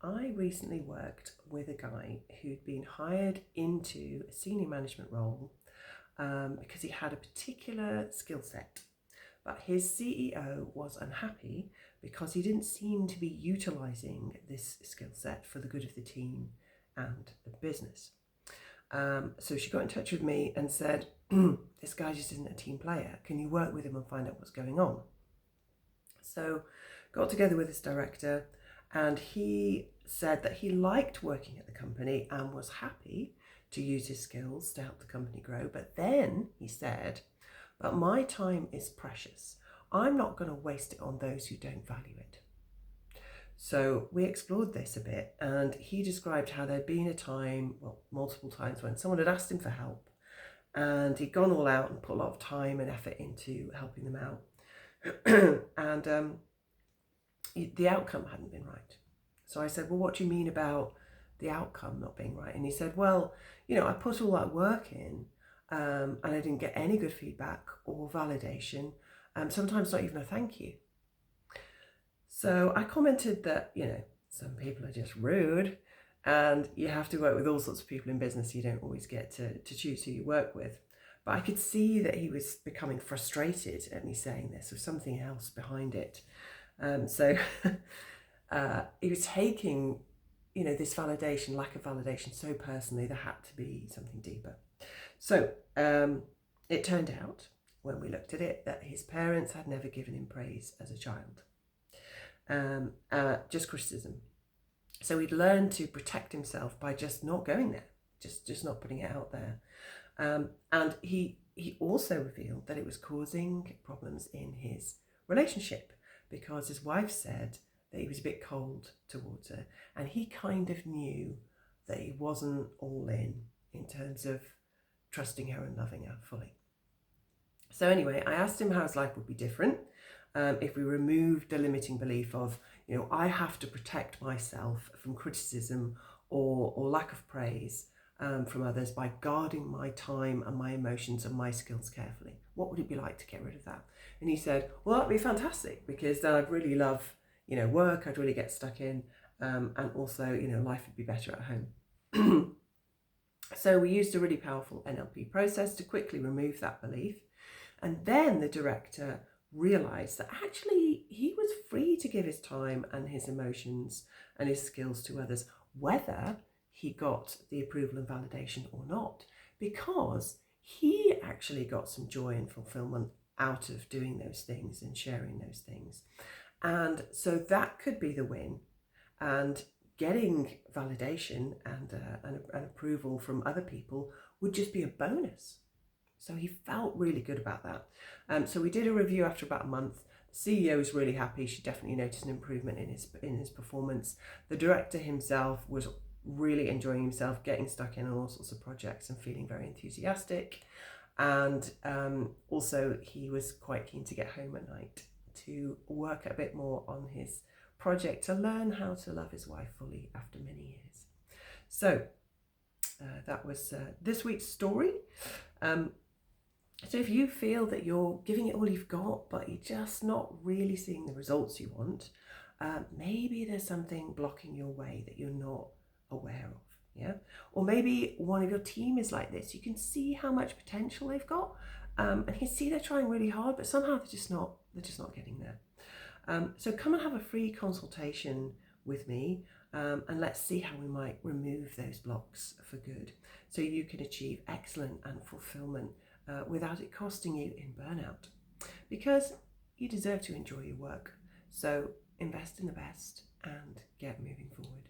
I recently worked with a guy who'd been hired into a senior management role because he had a particular skill set. But his CEO was unhappy because he didn't seem to be utilising this skill set for the good of the team and the business. So she got in touch with me and said, this guy just isn't a team player. Can you work with him and find out what's going on? So got together with this director, and he said that he liked working at the company and was happy to use his skills to help the company grow. But then he said, but my time is precious. I'm not going to waste it on those who don't value it. So we explored this a bit, and he described how there'd been a time, well, multiple times, when someone had asked him for help and he'd gone all out and put a lot of time and effort into helping them out. And the outcome hadn't been right. So I said, well, what do you mean about the outcome not being right? And he said, well, I put all that work in and I didn't get any good feedback or validation, sometimes not even a thank you. So I commented that, some people are just rude and you have to work with all sorts of people in business. You don't always get to choose who you work with. But I could see that he was becoming frustrated at me saying this, or something else behind it. So he was taking, this validation, lack of validation, so personally. There had to be something deeper. So it turned out, when we looked at it, that his parents had never given him praise as a child, just criticism. So he'd learned to protect himself by just not going there, just not putting it out there. And he also revealed that it was causing problems in his relationship, because his wife said that he was a bit cold towards her, and he kind of knew that he wasn't all in terms of trusting her and loving her fully. So anyway, I asked him how his life would be different if we removed the limiting belief of, I have to protect myself from criticism or lack of praise from others by guarding my time and my emotions and my skills carefully. What would it be like to get rid of that? And he said, well, that'd be fantastic, because then I'd really love, work, I'd really get stuck in, and also, life would be better at home. So we used a really powerful NLP process to quickly remove that belief. And then the director realized that actually he was free to give his time and his emotions and his skills to others, whether he got the approval and validation or not, because he actually got some joy and fulfillment out of doing those things and sharing those things. And so that could be the win. And getting validation and approval from other people would just be a bonus. So he felt really good about that. So we did a review after about a month. The CEO was really happy. She definitely noticed an improvement in his performance. The director himself was really enjoying himself, getting stuck in on all sorts of projects and feeling very enthusiastic. And also he was quite keen to get home at night to work a bit more on his project, to learn how to love his wife fully after many years. So that was this week's story. So if you feel that you're giving it all you've got, but you're just not really seeing the results you want, maybe there's something blocking your way that you're not aware of. Yeah. Or maybe one of your team is like this. You can see how much potential they've got, and you can see they're trying really hard, but somehow they're just not getting there. So come and have a free consultation with me, and let's see how we might remove those blocks for good, so you can achieve excellence and fulfillment without it costing you in burnout, because you deserve to enjoy your work. So invest in the best and get moving forward.